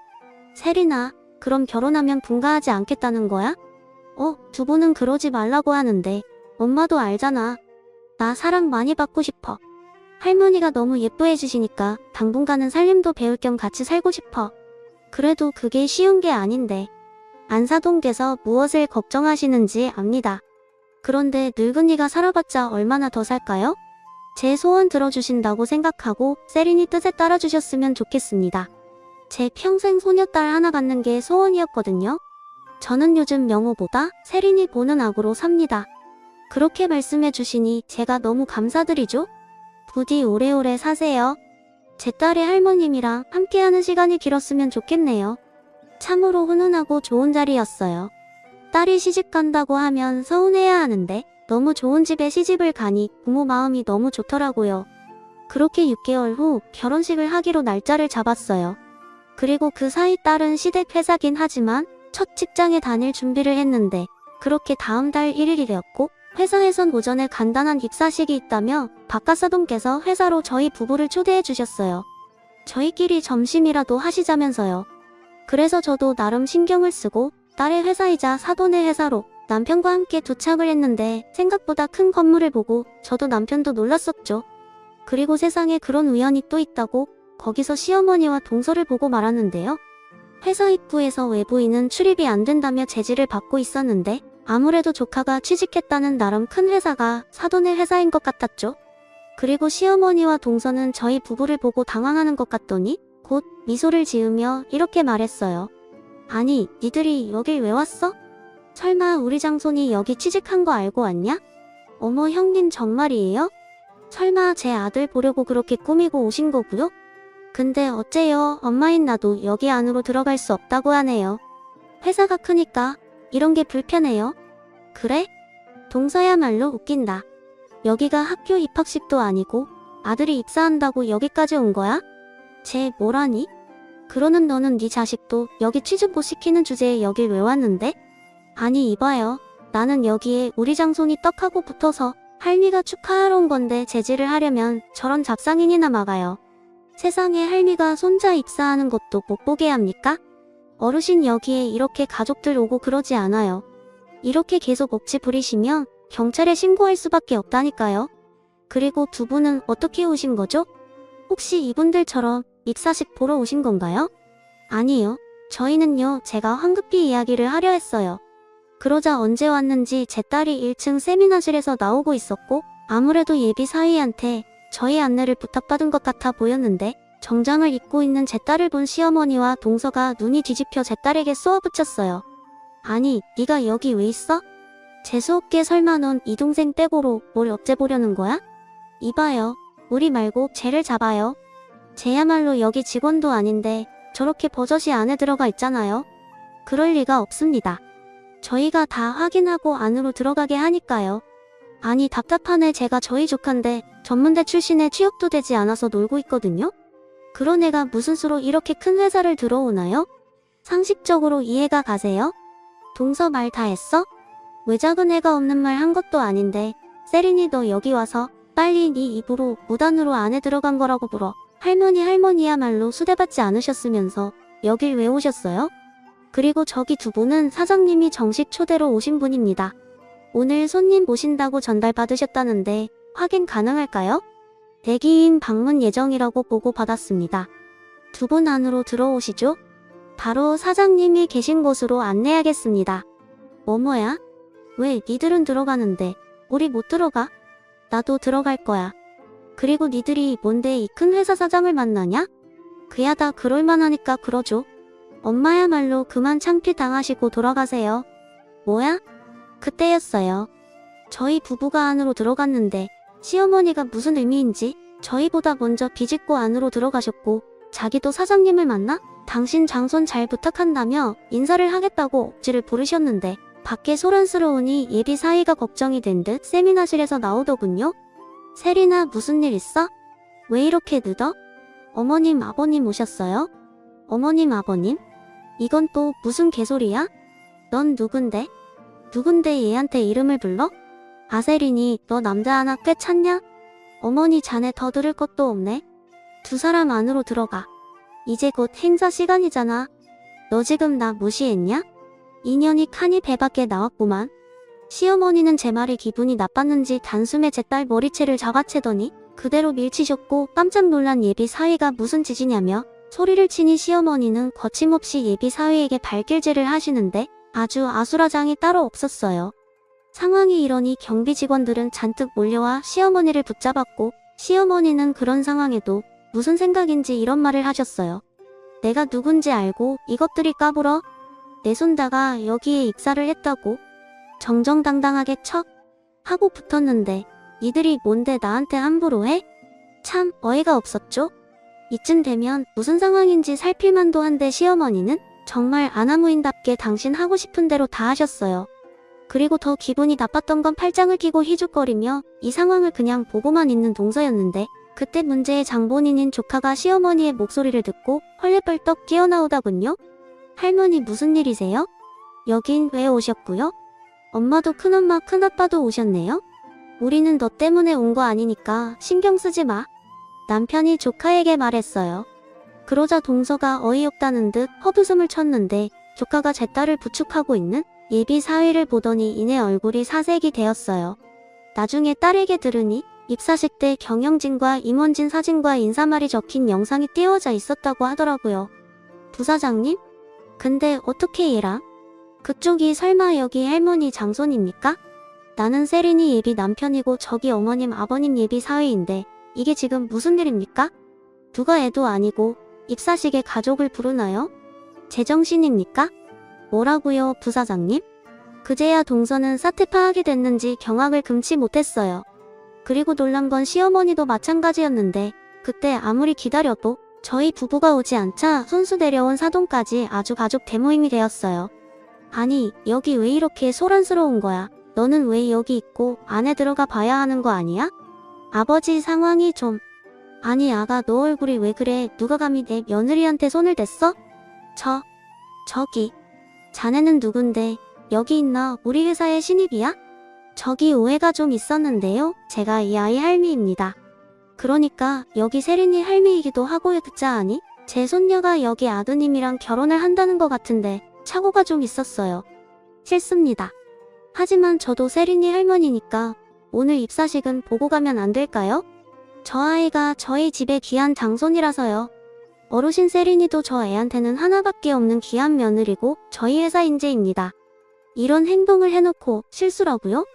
세린아, 그럼 결혼하면 분가하지 않겠다는 거야? 두 분은 그러지 말라고 하는데 엄마도 알잖아. 나 사랑 많이 받고 싶어. 할머니가 너무 예뻐해 주시니까 당분간은 살림도 배울 겸 같이 살고 싶어. 그래도 그게 쉬운 게 아닌데. 안사동께서 무엇을 걱정하시는지 압니다. 그런데 늙은이가 살아봤자 얼마나 더 살까요? 제 소원 들어주신다고 생각하고 세린이 뜻에 따라주셨으면 좋겠습니다. 제 평생 소녀딸 하나 갖는 게 소원이었거든요. 저는 요즘 명호보다 세린이 보는 악으로 삽니다. 그렇게 말씀해 주시니 제가 너무 감사드리죠? 부디 오래오래 사세요. 제 딸의 할머님이랑 함께하는 시간이 길었으면 좋겠네요. 참으로 훈훈하고 좋은 자리였어요. 딸이 시집 간다고 하면 서운해야 하는데 너무 좋은 집에 시집을 가니 부모 마음이 너무 좋더라고요. 그렇게 6개월 후 결혼식을 하기로 날짜를 잡았어요. 그리고 그 사이 딸은 시댁 회사긴 하지만 첫 직장에 다닐 준비를 했는데 그렇게 다음 달 1일이 되었고 회사에선 오전에 간단한 입사식이 있다며 박가사돈께서 회사로 저희 부부를 초대해 주셨어요. 저희끼리 점심이라도 하시자면서요. 그래서 저도 나름 신경을 쓰고 딸의 회사이자 사돈의 회사로 남편과 함께 도착을 했는데 생각보다 큰 건물을 보고 저도 남편도 놀랐었죠. 그리고 세상에 그런 우연이 또 있다고 거기서 시어머니와 동서를 보고 말았는데요. 회사 입구에서 외부인은 출입이 안 된다며 제지를 받고 있었는데 아무래도 조카가 취직했다는 나름 큰 회사가 사돈의 회사인 것 같았죠. 그리고 시어머니와 동서는 저희 부부를 보고 당황하는 것 같더니 곧 미소를 지으며 이렇게 말했어요. 아니, 니들이 여길 왜 왔어? 설마 우리 장손이 여기 취직한 거 알고 왔냐? 어머, 형님 정말이에요? 설마 제 아들 보려고 그렇게 꾸미고 오신 거고요? 근데 어째요? 엄마인 나도 여기 안으로 들어갈 수 없다고 하네요. 회사가 크니까 이런 게 불편해요. 그래? 동서야말로 웃긴다. 여기가 학교 입학식도 아니고 아들이 입사한다고 여기까지 온 거야? 쟤 뭐라니? 그러는 너는 네 자식도 여기 취직 못 시키는 주제에 여길 왜 왔는데? 아니 이봐요. 나는 여기에 우리 장손이 떡하고 붙어서 할미가 축하하러 온 건데 제지를 하려면 저런 잡상인이나 막아요. 세상에 할미가 손자 입사하는 것도 못 보게 합니까? 어르신 여기에 이렇게 가족들 오고 그러지 않아요. 이렇게 계속 억지 부리시면 경찰에 신고할 수밖에 없다니까요. 그리고 두 분은 어떻게 오신 거죠? 혹시 이분들처럼 입사식 보러 오신 건가요? 아니요. 저희는요, 제가 황급히 이야기를 하려 했어요. 그러자 언제 왔는지 제 딸이 1층 세미나실에서 나오고 있었고 아무래도 예비 사위한테 저희 안내를 부탁받은 것 같아 보였는데 정장을 입고 있는 제 딸을 본 시어머니와 동서가 눈이 뒤집혀 제 딸에게 쏘아붙였어요. 아니, 네가 여기 왜 있어? 재수없게 설마 넌 이 동생 빼고로 뭘 어째보려는 거야? 이봐요. 우리 말고 쟤를 잡아요. 쟤야말로 여기 직원도 아닌데 저렇게 버젓이 안에 들어가 있잖아요. 그럴 리가 없습니다. 저희가 다 확인하고 안으로 들어가게 하니까요. 아니 답답하네. 제가 저희 조카인데 전문대 출신에 취업도 되지 않아서 놀고 있거든요. 그런 애가 무슨 수로 이렇게 큰 회사를 들어오나요? 상식적으로 이해가 가세요? 동서 말 다 했어? 왜 작은 애가 없는 말 한 것도 아닌데 세린이 너 여기 와서 빨리 네 입으로 무단으로 안에 들어간 거라고 물어. 할머니야말로 수대받지 않으셨으면서 여길 왜 오셨어요? 그리고 저기 두 분은 사장님이 정식 초대로 오신 분입니다. 오늘 손님 모신다고 전달받으셨다는데 확인 가능할까요? 대기인 방문 예정이라고 보고받았습니다. 두 분 안으로 들어오시죠. 바로 사장님이 계신 곳으로 안내하겠습니다. 뭐야? 왜 니들은 들어가는데 우리 못 들어가? 나도 들어갈 거야. 그리고 니들이 뭔데 이 큰 회사 사장을 만나냐? 그야 다 그럴만하니까 그러죠. 엄마야말로 그만 창피 당하시고 돌아가세요. 뭐야? 그때였어요. 저희 부부가 안으로 들어갔는데 시어머니가 무슨 의미인지 저희보다 먼저 비집고 안으로 들어가셨고 자기도 사장님을 만나? 당신 장손 잘 부탁한다며 인사를 하겠다고 억지를 부르셨는데 밖에 소란스러우니 예비 사이가 걱정이 된 듯 세미나실에서 나오더군요. 세린아 무슨 일 있어? 왜 이렇게 늦어? 어머님 아버님 오셨어요? 어머님 아버님? 이건 또 무슨 개소리야? 넌 누군데? 누군데 얘한테 이름을 불러? 아세린이 너 남자 하나 꽤 찾냐? 어머니 자네 더 들을 것도 없네. 두 사람 안으로 들어가. 이제 곧 행사 시간이잖아. 너 지금 나 무시했냐? 인연이 칸이 배 밖에 나왔구만. 시어머니는 제 말에 기분이 나빴는지 단숨에 제 딸 머리채를 잡아채더니 그대로 밀치셨고 깜짝 놀란 예비 사위가 무슨 짓이냐며 소리를 치니 시어머니는 거침없이 예비 사위에게 발길질을 하시는데 아주 아수라장이 따로 없었어요. 상황이 이러니 경비 직원들은 잔뜩 몰려와 시어머니를 붙잡았고 시어머니는 그런 상황에도 무슨 생각인지 이런 말을 하셨어요. 내가 누군지 알고 이것들이 까불어? 내 손자가 여기에 입사를 했다고? 정정당당하게 척 하고 붙었는데 니들이 뭔데 나한테 함부로 해? 참 어이가 없었죠? 이쯤 되면 무슨 상황인지 살필만도 한데 시어머니는 정말 아나무인답게 당신 하고 싶은 대로 다 하셨어요. 그리고 더 기분이 나빴던 건 팔짱을 끼고 희죽거리며 이 상황을 그냥 보고만 있는 동서였는데 그때 문제의 장본인인 조카가 시어머니의 목소리를 듣고 헐레벌떡 끼어나오다군요. 할머니 무슨 일이세요? 여긴 왜 오셨고요? 엄마도 큰엄마 큰아빠도 오셨네요? 우리는 너 때문에 온 거 아니니까 신경 쓰지 마. 남편이 조카에게 말했어요. 그러자 동서가 어이없다는 듯 헛웃음을 쳤는데 조카가 제 딸을 부축하고 있는 예비 사위를 보더니 이내 얼굴이 사색이 되었어요. 나중에 딸에게 들으니 입사식 때 경영진과 임원진 사진과 인사말이 적힌 영상이 띄워져 있었다고 하더라고요. 부사장님? 근데 어떻게 얘랑? 그쪽이 설마 여기 할머니 장손입니까? 나는 세린이 예비 남편이고 저기 어머님 아버님 예비 사위인데 이게 지금 무슨 일입니까? 누가 애도 아니고 입사식에 가족을 부르나요? 제정신입니까? 뭐라고요, 부사장님? 그제야 동서는 사태 파악이 됐는지 경악을 금치 못했어요. 그리고 놀란 건 시어머니도 마찬가지였는데 그때 아무리 기다려도 저희 부부가 오지 않자 손수 내려온 사돈까지 아주 가족 대모임이 되었어요. 아니, 여기 왜 이렇게 소란스러운 거야? 너는 왜 여기 있고 안에 들어가 봐야 하는 거 아니야? 아버지 상황이 좀... 아니 아가 너 얼굴이 왜 그래? 누가 감히 내 며느리한테 손을 댔어? 저기... 자네는 누군데 여기 있나? 우리 회사의 신입이야? 저기 오해가 좀 있었는데요. 제가 이 아이 할미입니다. 그러니까 여기 세린이 할미이기도 하고요. 듣자 하니 제 손녀가 여기 아드님이랑 결혼을 한다는 것 같은데 착오가 좀 있었어요. 싫습니다. 하지만 저도 세린이 할머니니까 오늘 입사식은 보고 가면 안 될까요? 저 아이가 저희 집의 귀한 장손이라서요. 어르신 세린이도 저 애한테는 하나밖에 없는 귀한 며느리고 저희 회사 인재입니다. 이런 행동을 해놓고 실수라고요?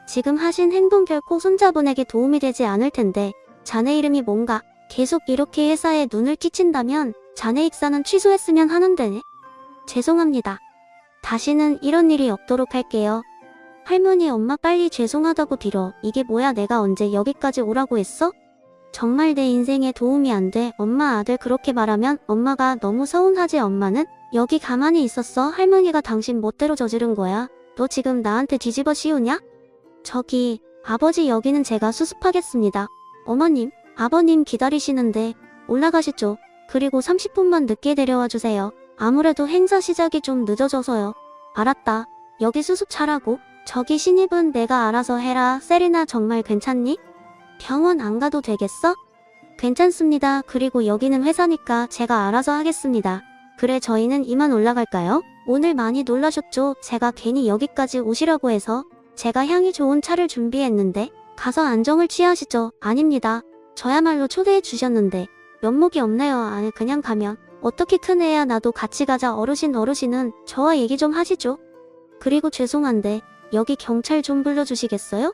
지금 하신 행동 결코 손자분에게 도움이 되지 않을 텐데 자네 이름이 뭔가? 계속 이렇게 회사에 눈을 끼친다면 자네 입사는 취소했으면 하는데. 죄송합니다. 다시는 이런 일이 없도록 할게요. 할머니 엄마 빨리 죄송하다고 빌어. 이게 뭐야 내가 언제 여기까지 오라고 했어? 정말 내 인생에 도움이 안 돼. 엄마 아들 그렇게 말하면 엄마가 너무 서운하지. 엄마는 여기 가만히 있었어. 할머니가 당신 멋대로 저지른 거야. 너 지금 나한테 뒤집어 씌우냐? 저기 아버지 여기는 제가 수습하겠습니다. 어머님 아버님 기다리시는데 올라가시죠. 그리고 30분만 늦게 데려와 주세요. 아무래도 행사 시작이 좀 늦어져서요. 알았다. 여기 수습 잘하고 저기 신입은 내가 알아서 해라. 세리나 정말 괜찮니? 병원 안 가도 되겠어? 괜찮습니다. 그리고 여기는 회사니까 제가 알아서 하겠습니다. 그래 저희는 이만 올라갈까요? 오늘 많이 놀라셨죠? 제가 괜히 여기까지 오시라고 해서 제가 향이 좋은 차를 준비했는데 가서 안정을 취하시죠. 아닙니다. 저야말로 초대해 주셨는데 면목이 없네요. 아니 그냥 가면 어떻게 큰 애야. 나도 같이 가자. 어르신은 저와 얘기 좀 하시죠. 그리고 죄송한데 여기 경찰 좀 불러주시겠어요?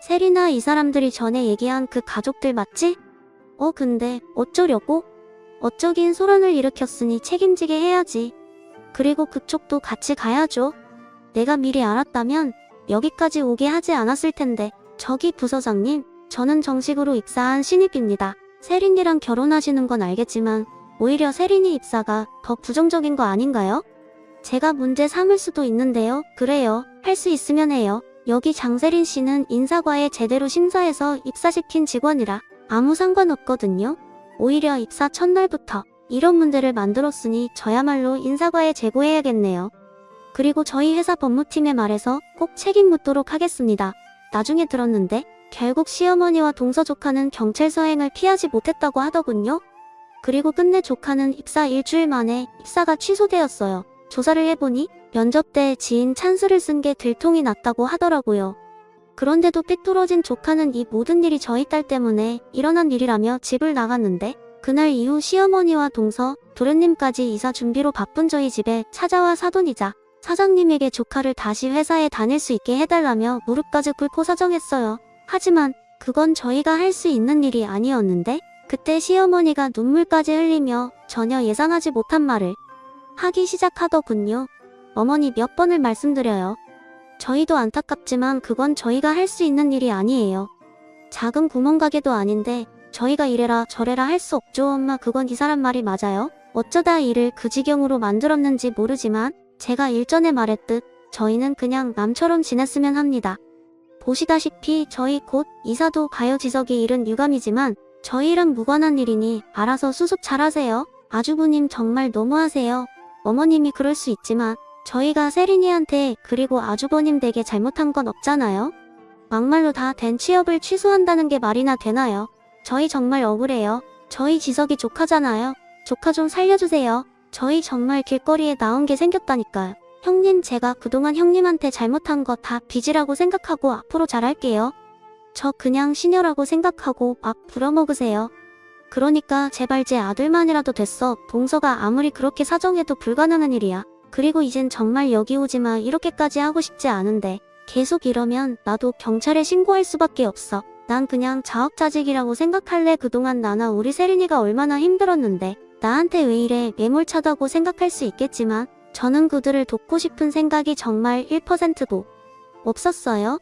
세리나 이 사람들이 전에 얘기한 그 가족들 맞지? 근데 어쩌려고? 어쩌긴 소란을 일으켰으니 책임지게 해야지. 그리고 그쪽도 같이 가야죠. 내가 미리 알았다면 여기까지 오게 하지 않았을 텐데. 저기 부서장님, 저는 정식으로 입사한 신입입니다. 세린이랑 결혼하시는 건 알겠지만 오히려 세린이 입사가 더 부정적인 거 아닌가요? 제가 문제 삼을 수도 있는데요. 그래요. 할 수 있으면 해요. 여기 장세린 씨는 인사과에 제대로 심사해서 입사시킨 직원이라 아무 상관없거든요. 오히려 입사 첫날부터 이런 문제를 만들었으니 저야말로 인사과에 제고해야겠네요. 그리고 저희 회사 법무팀에 말해서 꼭 책임 묻도록 하겠습니다. 나중에 들었는데 결국 시어머니와 동서 조카는 경찰 서행을 피하지 못했다고 하더군요. 그리고 끝내 조카는 입사 일주일 만에 입사가 취소되었어요. 조사를 해보니 면접 때 지인 찬스를 쓴 게 들통이 났다고 하더라고요. 그런데도 삐뚤어진 조카는 이 모든 일이 저희 딸 때문에 일어난 일이라며 집을 나갔는데 그날 이후 시어머니와 동서, 도련님까지 이사 준비로 바쁜 저희 집에 찾아와 사돈이자 사장님에게 조카를 다시 회사에 다닐 수 있게 해달라며 무릎까지 꿇고 사정했어요. 하지만 그건 저희가 할 수 있는 일이 아니었는데 그때 시어머니가 눈물까지 흘리며 전혀 예상하지 못한 말을 하기 시작하더군요. 어머니 몇 번을 말씀드려요. 저희도 안타깝지만 그건 저희가 할 수 있는 일이 아니에요. 작은 구멍가게도 아닌데 저희가 이래라 저래라 할 수 없죠. 엄마 그건 이 사람 말이 맞아요. 어쩌다 일을 그 지경으로 만들었는지 모르지만 제가 일전에 말했듯 저희는 그냥 남처럼 지냈으면 합니다. 보시다시피 저희 곧 이사도 가요. 지석이 일은 유감이지만 저희랑 무관한 일이니 알아서 수습 잘하세요. 아주부님 정말 너무하세요. 어머님이 그럴 수 있지만 저희가 세린이한테 그리고 아주버님 댁에 잘못한 건 없잖아요. 막말로 다 된 취업을 취소한다는 게 말이나 되나요? 저희 정말 억울해요. 저희 지석이 조카잖아요. 조카 좀 살려주세요. 저희 정말 길거리에 나온 게 생겼다니까요. 형님 제가 그동안 형님한테 잘못한 거 다 빚이라고 생각하고 앞으로 잘할게요. 저 그냥 시녀라고 생각하고 막 부려먹으세요. 그러니까 제발 제 아들만이라도 됐어. 동서가 아무리 그렇게 사정해도 불가능한 일이야. 그리고 이젠 정말 여기 오지마. 이렇게까지 하고 싶지 않은데 계속 이러면 나도 경찰에 신고할 수밖에 없어. 난 그냥 자업자직이라고 생각할래. 그동안 나나 우리 세린이가 얼마나 힘들었는데 나한테 왜 이래. 매몰차다고 생각할 수 있겠지만 저는 그들을 돕고 싶은 생각이 정말 1%도 없었어요.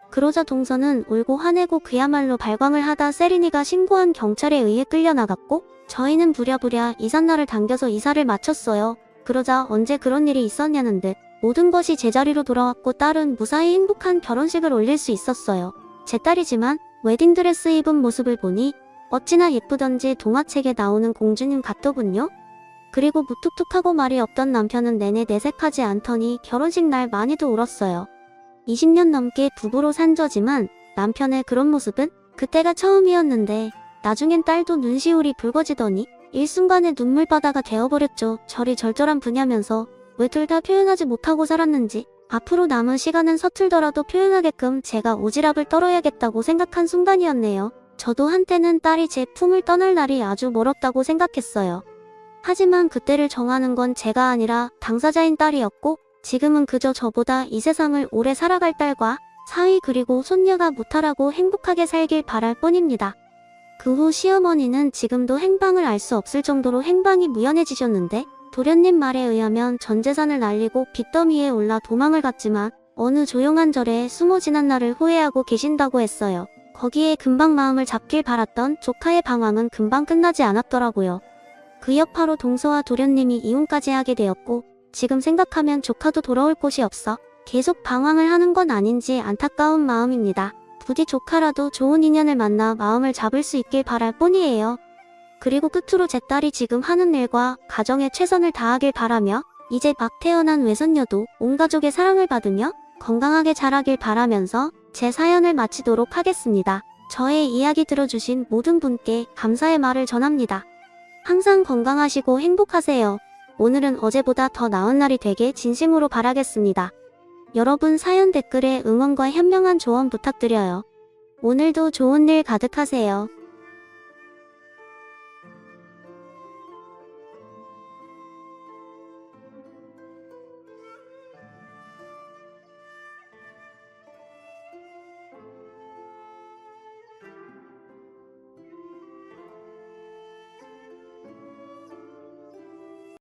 그러자 동서는 울고 화내고 그야말로 발광을 하다 세린이가 신고한 경찰에 의해 끌려나갔고 저희는 부랴부랴 이삿날을 당겨서 이사를 마쳤어요. 그러자 언제 그런 일이 있었냐는 듯 모든 것이 제자리로 돌아왔고 딸은 무사히 행복한 결혼식을 올릴 수 있었어요. 제 딸이지만 웨딩드레스 입은 모습을 보니 어찌나 예쁘던지 동화책에 나오는 공주님 같더군요. 그리고 무뚝뚝하고 말이 없던 남편은 내내 내색하지 않더니 결혼식 날 많이도 울었어요. 20년 넘게 부부로 산 저지만 남편의 그런 모습은 그때가 처음이었는데 나중엔 딸도 눈시울이 붉어지더니 일순간에 눈물바다가 되어버렸죠. 저리 절절한 분야면서 왜 둘 다 표현하지 못하고 살았는지 앞으로 남은 시간은 서툴더라도 표현하게끔 제가 오지랖을 떨어야겠다고 생각한 순간이었네요. 저도 한때는 딸이 제 품을 떠날 날이 아주 멀었다고 생각했어요. 하지만 그때를 정하는 건 제가 아니라 당사자인 딸이었고 지금은 그저 저보다 이 세상을 오래 살아갈 딸과 사위 그리고 손녀가 무탈하고 행복하게 살길 바랄 뿐입니다. 그 후 시어머니는 지금도 행방을 알 수 없을 정도로 행방이 무연해지셨는데 도련님 말에 의하면 전 재산을 날리고 빚더미에 올라 도망을 갔지만 어느 조용한 절에 숨어 지난 날을 후회하고 계신다고 했어요. 거기에 금방 마음을 잡길 바랐던 조카의 방황은 금방 끝나지 않았더라고요. 그 여파로 동서와 도련님이 이혼까지 하게 되었고 지금 생각하면 조카도 돌아올 곳이 없어 계속 방황을 하는 건 아닌지 안타까운 마음입니다. 부디 조카라도 좋은 인연을 만나 마음을 잡을 수 있길 바랄 뿐이에요. 그리고 끝으로 제 딸이 지금 하는 일과 가정에 최선을 다하길 바라며 이제 막 태어난 외손녀도 온 가족의 사랑을 받으며 건강하게 자라길 바라면서 제 사연을 마치도록 하겠습니다. 저의 이야기 들어주신 모든 분께 감사의 말을 전합니다. 항상 건강하시고 행복하세요. 오늘은 어제보다 더 나은 날이 되길 진심으로 바라겠습니다. 여러분 사연 댓글에 응원과 현명한 조언 부탁드려요. 오늘도 좋은 일 가득하세요.